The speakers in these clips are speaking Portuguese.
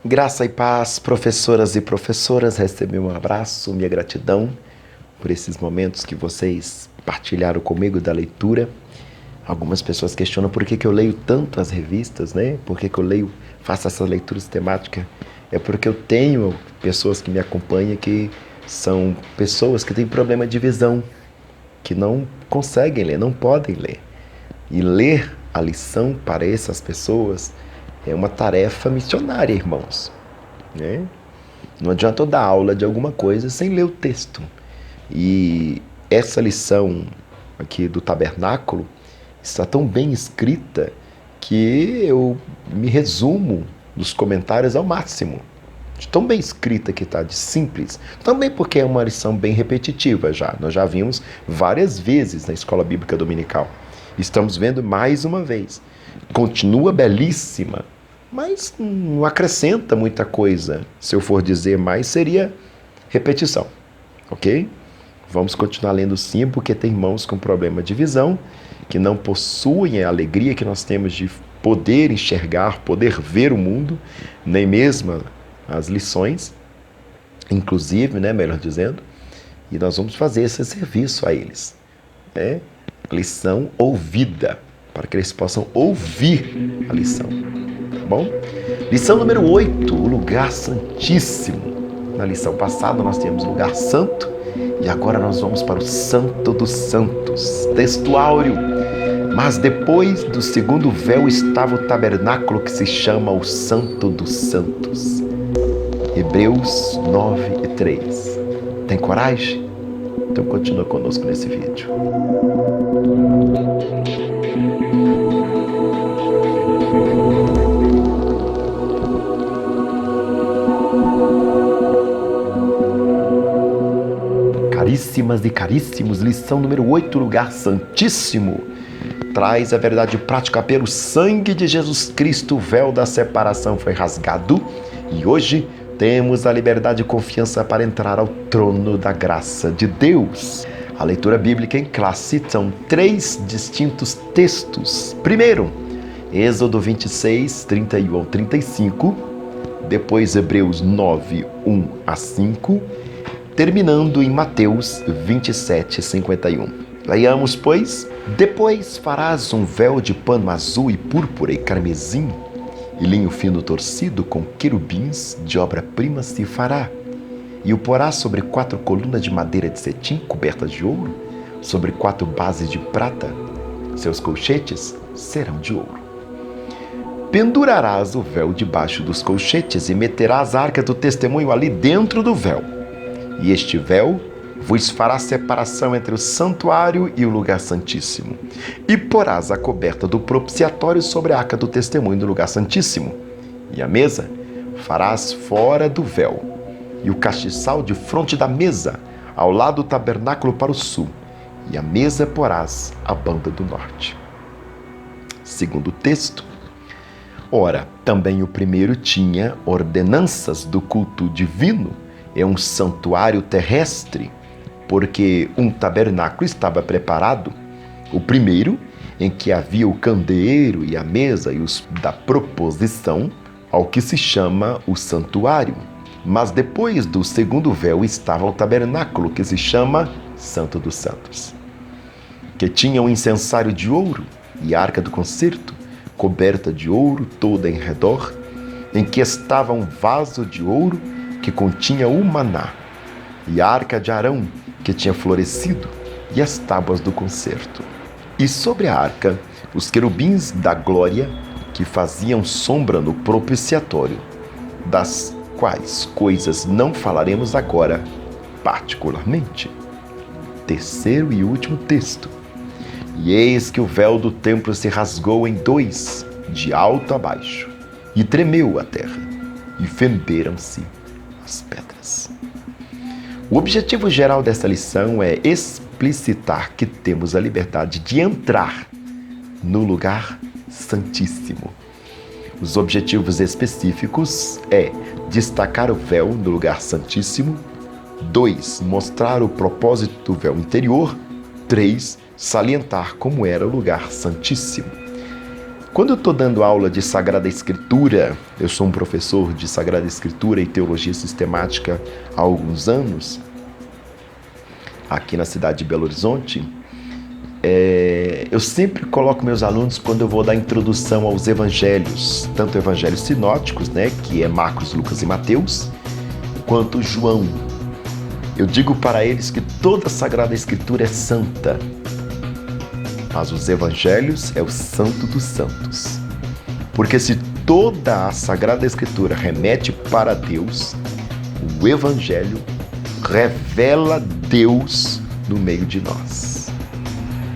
Graça e paz, professoras e professoras, recebam um abraço, minha gratidão por esses momentos que vocês partilharam comigo da leitura. Algumas pessoas questionam por que eu leio tanto as revistas, né? Por que eu faço essas leituras temáticas. É porque eu tenho pessoas que me acompanham que são pessoas que têm problema de visão, que não conseguem ler, não podem ler. E ler a lição para essas pessoas é uma tarefa missionária, irmãos. Né? Não adianta eu dar aula de alguma coisa sem ler o texto. E essa lição aqui do tabernáculo está tão bem escrita que eu me resumo nos comentários ao máximo. De tão bem escrita que está, de simples. Também porque é uma lição bem repetitiva já. Nós já vimos várias vezes na Escola Bíblica Dominical. Estamos vendo mais uma vez. Continua belíssima, mas não acrescenta muita coisa. Se eu for dizer mais, seria repetição. Ok? Vamos continuar lendo sim, porque tem irmãos com problema de visão, que não possuem a alegria que nós temos de poder enxergar, poder ver o mundo, nem mesmo as lições, inclusive, né, melhor dizendo, e nós vamos fazer esse serviço a eles. Né? Lição ouvida, para que eles possam ouvir a lição. Tá bom? Lição número 8, o lugar santíssimo. Na lição passada nós tínhamos o lugar santo e agora nós vamos para o Santo dos Santos. Texto áureo. Mas depois do segundo véu estava o tabernáculo que se chama o Santo dos Santos. Hebreus 9:3. Tem coragem? Então continua conosco nesse vídeo. Caríssimas e caríssimos, lição número 8, lugar santíssimo. Traz a verdade prática pelo sangue de Jesus Cristo, o véu da separação foi rasgado e hoje temos a liberdade e confiança para entrar ao trono da graça de Deus. A leitura bíblica em classe são 3 distintos textos. Primeiro, Êxodo 26, 31 ao 35, depois Hebreus 9, 1 a 5, terminando em Mateus 27, 51. Leiamos, pois. Depois farás um véu de pano azul e púrpura e carmesim, e linho fino torcido com querubins de obra-prima se fará. E o porás sobre 4 colunas de madeira de cetim cobertas de ouro, sobre 4 bases de prata. Seus colchetes serão de ouro. Pendurarás o véu debaixo dos colchetes e meterás a arca do testemunho ali dentro do véu. E este véu vos fará separação entre o santuário e o lugar santíssimo. E porás a coberta do propiciatório sobre a arca do testemunho do lugar santíssimo. E a mesa farás fora do véu. E o castiçal de fronte da mesa, ao lado do tabernáculo para o sul. E a mesa porás à banda do norte. Segundo o texto. Ora, também o primeiro tinha ordenanças do culto divino, é um santuário terrestre, porque um tabernáculo estava preparado, o primeiro, em que havia o candeeiro e a mesa e os da proposição, ao que se chama o santuário. Mas depois do segundo véu estava o tabernáculo, que se chama Santo dos Santos, que tinha um incensário de ouro e a arca do concerto, coberta de ouro toda em redor, em que estava um vaso de ouro que continha o maná, e a arca de Arão, que tinha florescido, e as tábuas do concerto. E sobre a arca, os querubins da glória, que faziam sombra no propiciatório, das quais coisas não falaremos agora, particularmente. Terceiro e último texto. E eis que o véu do templo se rasgou em 2, de alto a baixo, e tremeu a terra, e fenderam-se as pedras. O objetivo geral desta lição é explicitar que temos a liberdade de entrar no lugar santíssimo. Os objetivos específicos é destacar o véu no lugar santíssimo. 2. Mostrar o propósito do véu interior. 3. Salientar como era o lugar santíssimo. Quando eu estou dando aula de Sagrada Escritura, eu sou um professor de Sagrada Escritura e Teologia Sistemática há alguns anos, aqui na cidade de Belo Horizonte, eu sempre coloco meus alunos quando eu vou dar introdução aos evangelhos, tanto evangelhos sinóticos, né, que é Marcos, Lucas e Mateus, quanto João. Eu digo para eles que toda a Sagrada Escritura é santa, mas os evangelhos é o santo dos santos. Porque se toda a Sagrada Escritura remete para Deus, o evangelho revela Deus no meio de nós.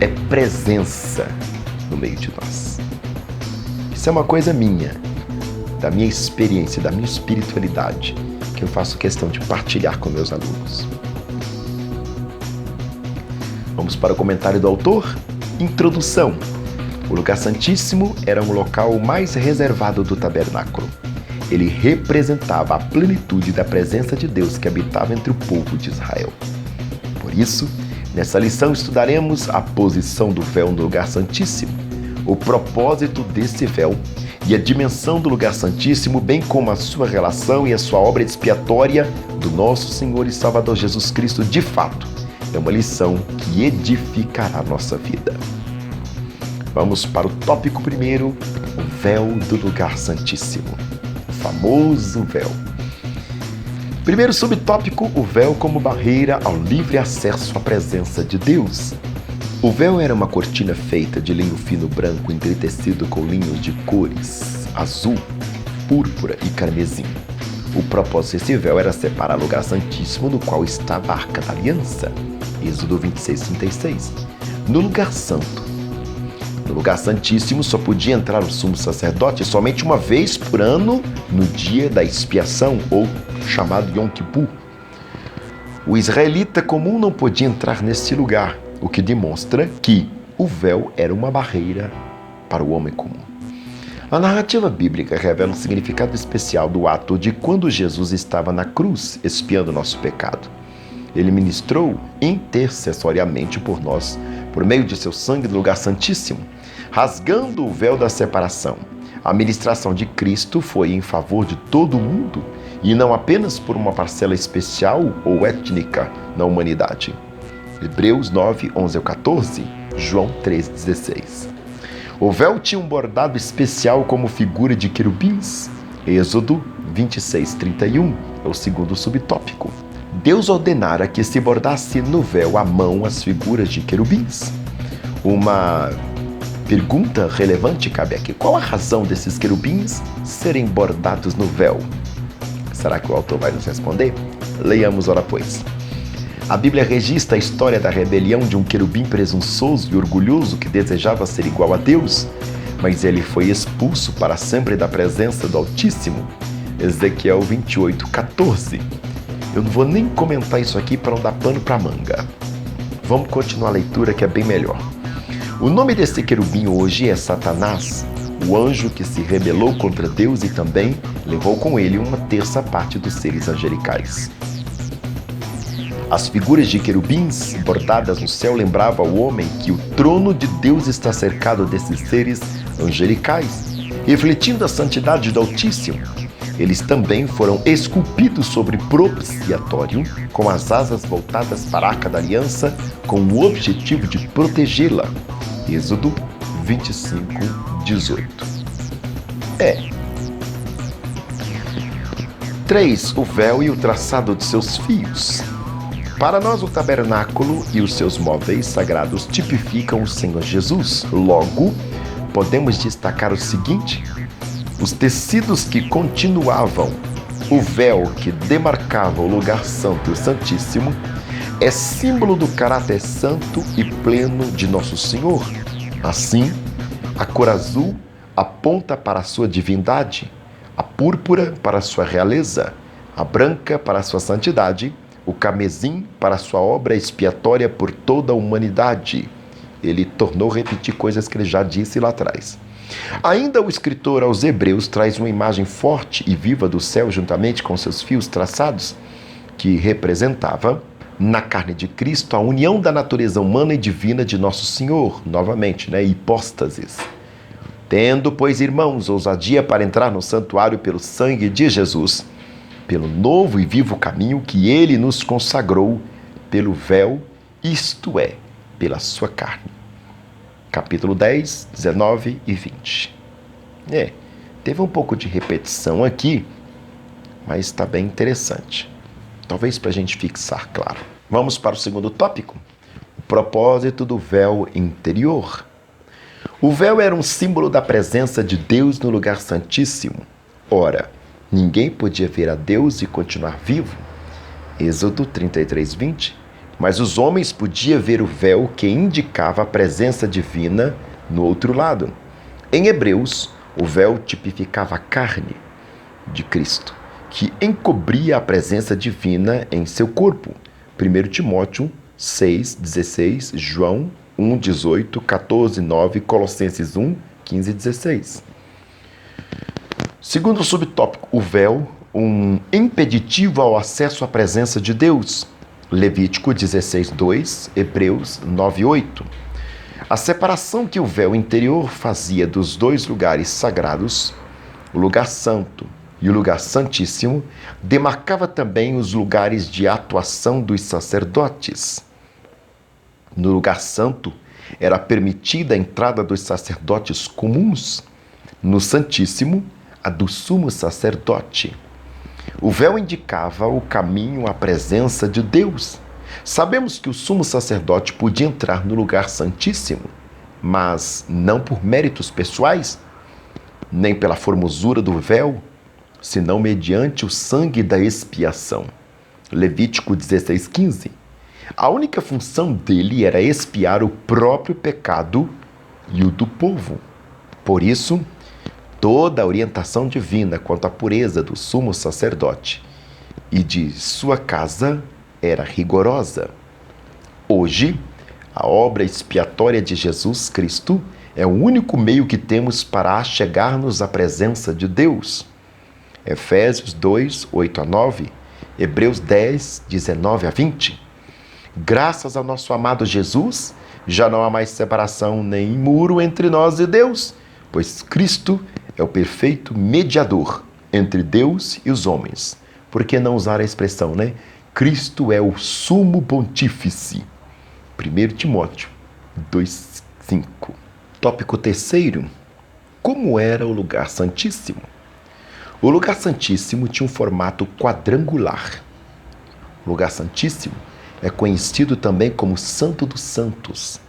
É presença no meio de nós. Isso é uma coisa minha, da minha experiência, da minha espiritualidade, que eu faço questão de partilhar com meus alunos. Vamos para o comentário do autor? Introdução. O lugar santíssimo era um local mais reservado do tabernáculo. Ele representava a plenitude da presença de Deus que habitava entre o povo de Israel. Por isso, nessa lição estudaremos a posição do véu no lugar santíssimo, o propósito desse véu e a dimensão do lugar santíssimo, bem como a sua relação e a sua obra expiatória do nosso Senhor e Salvador Jesus Cristo. De fato, é uma lição que edificará a nossa vida. Vamos para o tópico primeiro, o véu do lugar santíssimo, o famoso véu. Primeiro subtópico, o véu como barreira ao livre acesso à presença de Deus. O véu era uma cortina feita de linho fino branco entretecido com linhos de cores azul, púrpura e carmesim. O propósito desse véu era separar o lugar santíssimo no qual estava a Arca da Aliança. Êxodo 26:36. No lugar santo. No lugar santíssimo só podia entrar o sumo sacerdote somente uma vez por ano no dia da expiação, ou chamado Yom Kippur. O israelita comum não podia entrar nesse lugar, o que demonstra que o véu era uma barreira para o homem comum. A narrativa bíblica revela um significado especial do ato de quando Jesus estava na cruz expiando nosso pecado. Ele ministrou intercessoriamente por nós, por meio de seu sangue no lugar santíssimo, rasgando o véu da separação. A ministração de Cristo foi em favor de todo o mundo e não apenas por uma parcela especial ou étnica na humanidade. Hebreus 9:11-14, João 3:16. O véu tinha um bordado especial como figura de querubins. Êxodo 26:31 é o segundo subtópico. Deus ordenara que se bordasse no véu à mão as figuras de querubins. Uma pergunta relevante cabe aqui. Qual a razão desses querubins serem bordados no véu? Será que o autor vai nos responder? Leiamos ora pois. A Bíblia registra a história da rebelião de um querubim presunçoso e orgulhoso que desejava ser igual a Deus, mas ele foi expulso para sempre da presença do Altíssimo. Ezequiel 28:14. Eu não vou nem comentar isso aqui para não dar pano para manga. Vamos continuar a leitura que é bem melhor. O nome desse querubim hoje é Satanás, o anjo que se rebelou contra Deus e também levou com ele uma terça parte dos seres angelicais. As figuras de querubins bordadas no céu lembravam ao homem que o trono de Deus está cercado desses seres angelicais, refletindo a santidade do Altíssimo. Eles também foram esculpidos sobre propiciatório, com as asas voltadas para a Arca da Aliança, com o objetivo de protegê-la. Êxodo 25:18. 3. O véu e o traçado de seus fios. Para nós, o tabernáculo e os seus móveis sagrados tipificam o Senhor Jesus. Logo, podemos destacar o seguinte: os tecidos que continuavam o véu que demarcava o lugar santo e santíssimo é símbolo do caráter santo e pleno de Nosso Senhor. Assim, a cor azul aponta para a sua divindade, a púrpura para a sua realeza, a branca para a sua santidade, o carmesim para a sua obra expiatória por toda a humanidade. Ele tornou repetir coisas que ele já disse lá atrás. Ainda o escritor aos Hebreus traz uma imagem forte e viva do céu juntamente com seus fios traçados, que representava, na carne de Cristo, a união da natureza humana e divina de Nosso Senhor, novamente, hipóstases. Tendo, pois, irmãos, ousadia para entrar no santuário pelo sangue de Jesus, pelo novo e vivo caminho que ele nos consagrou, pelo véu, isto é, pela sua carne. Capítulo 10, 19 e 20. Teve um pouco de repetição aqui, mas está bem interessante. Talvez para a gente fixar, claro. Vamos para o segundo tópico. O propósito do véu interior. O véu era um símbolo da presença de Deus no lugar santíssimo. Ora, ninguém podia ver a Deus e continuar vivo. Êxodo 33, 20. Mas os homens podiam ver o véu que indicava a presença divina no outro lado. Em Hebreus, o véu tipificava a carne de Cristo, que encobria a presença divina em seu corpo. 1 Timóteo 6, 16, João 1, 18, 14, 9, Colossenses 1, 15 e 16. Segundo subtópico, o véu, um impeditivo ao acesso à presença de Deus. Levítico 16, 2, Hebreus 9, 8. A separação que o véu interior fazia dos dois lugares sagrados, o lugar santo e o lugar santíssimo, demarcava também os lugares de atuação dos sacerdotes. No lugar santo, era permitida a entrada dos sacerdotes comuns. No santíssimo, a do sumo sacerdote. O véu indicava o caminho à presença de Deus. Sabemos que o sumo sacerdote podia entrar no lugar santíssimo, mas não por méritos pessoais, nem pela formosura do véu, senão mediante o sangue da expiação. Levítico 16, 15. A única função dele era expiar o próprio pecado e o do povo. Por isso, toda a orientação divina quanto à pureza do sumo sacerdote e de sua casa era rigorosa. Hoje, a obra expiatória de Jesus Cristo é o único meio que temos para achegar-nos à presença de Deus. Efésios 2, 8 a 9, Hebreus 10, 19 a 20. Graças ao nosso amado Jesus, já não há mais separação nem muro entre nós e Deus, pois Cristo é o perfeito mediador entre Deus e os homens. Por que não usar a expressão, né? Cristo é o sumo pontífice. 1 Timóteo 2, 5. Tópico terceiro. Como era o lugar santíssimo? O lugar santíssimo tinha um formato quadrangular. O lugar santíssimo é conhecido também como Santo dos Santos.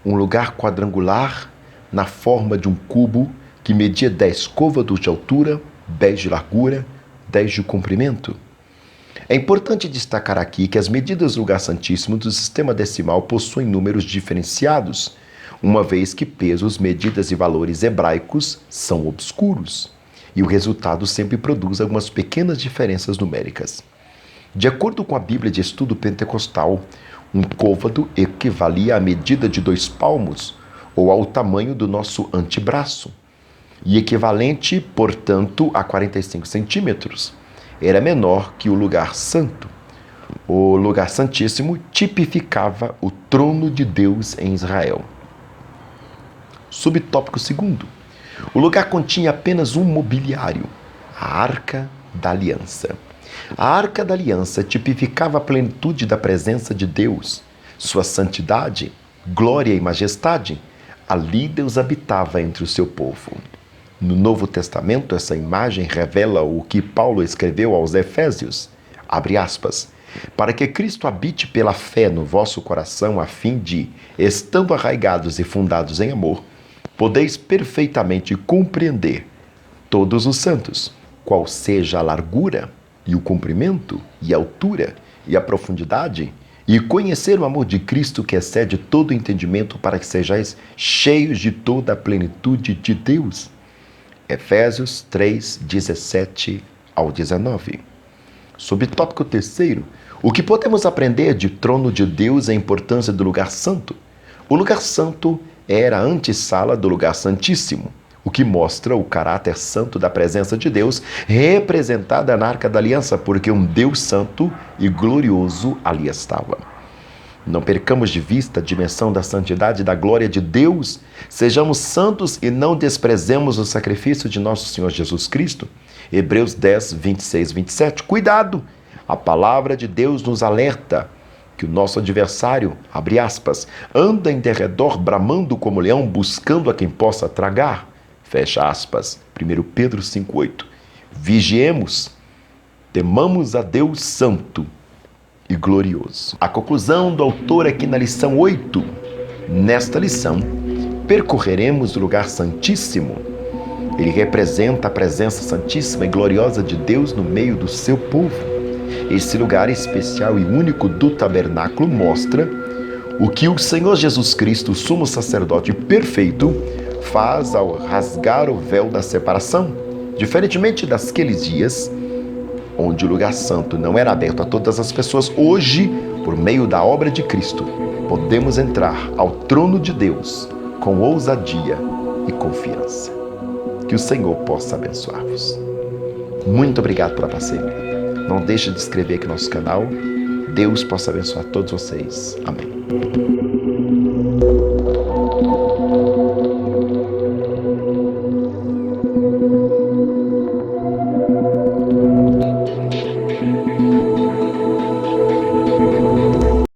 Um lugar quadrangular na forma de um cubo que media 10 côvados de altura, 10 de largura, 10 de comprimento. É importante destacar aqui que as medidas do lugar santíssimo do sistema decimal possuem números diferenciados, uma vez que pesos, medidas e valores hebraicos são obscuros, e o resultado sempre produz algumas pequenas diferenças numéricas. De acordo com a Bíblia de Estudo Pentecostal, um côvado equivalia à medida de 2 palmos, ou ao tamanho do nosso antebraço, e equivalente, portanto, a 45 centímetros. Era menor que o lugar santo. O lugar santíssimo tipificava o trono de Deus em Israel. Subtópico 2. O lugar continha apenas um mobiliário, a Arca da Aliança. A Arca da Aliança tipificava a plenitude da presença de Deus, sua santidade, glória e majestade. Ali Deus habitava entre o seu povo. No Novo Testamento, essa imagem revela o que Paulo escreveu aos Efésios, abre aspas, para que Cristo habite pela fé no vosso coração, a fim de, estando arraigados e fundados em amor, podeis perfeitamente compreender todos os santos, qual seja a largura, e o comprimento, e a altura, e a profundidade, e conhecer o amor de Cristo que excede todo entendimento, para que sejais cheios de toda a plenitude de Deus. Efésios 3, 17 ao 19. Subtópico 3. O que podemos aprender de trono de Deus é a importância do lugar santo. O lugar santo era a antessala do lugar santíssimo, o que mostra o caráter santo da presença de Deus, representada na Arca da Aliança, porque um Deus santo e glorioso ali estava. Não percamos de vista a dimensão da santidade e da glória de Deus. Sejamos santos e não desprezemos o sacrifício de nosso Senhor Jesus Cristo. Hebreus 10, 26, 27. Cuidado! A palavra de Deus nos alerta que o nosso adversário, abre aspas, anda em derredor bramando como leão, buscando a quem possa tragar. Fecha aspas. 1 Pedro 5,8. Vigiemos, temamos a Deus santo e glorioso. A conclusão do autor aqui na lição 8. Nesta lição, percorreremos o lugar santíssimo. Ele representa a presença santíssima e gloriosa de Deus no meio do seu povo. Esse lugar especial e único do tabernáculo mostra o que o Senhor Jesus Cristo, o sumo sacerdote perfeito, faz ao rasgar o véu da separação. Diferentemente daqueles dias, onde o lugar santo não era aberto a todas as pessoas, hoje, por meio da obra de Cristo, podemos entrar ao trono de Deus com ousadia e confiança. Que o Senhor possa abençoar-vos. Muito obrigado pela parceria. Não deixe de inscrever aqui no nosso canal. Deus possa abençoar todos vocês. Amém.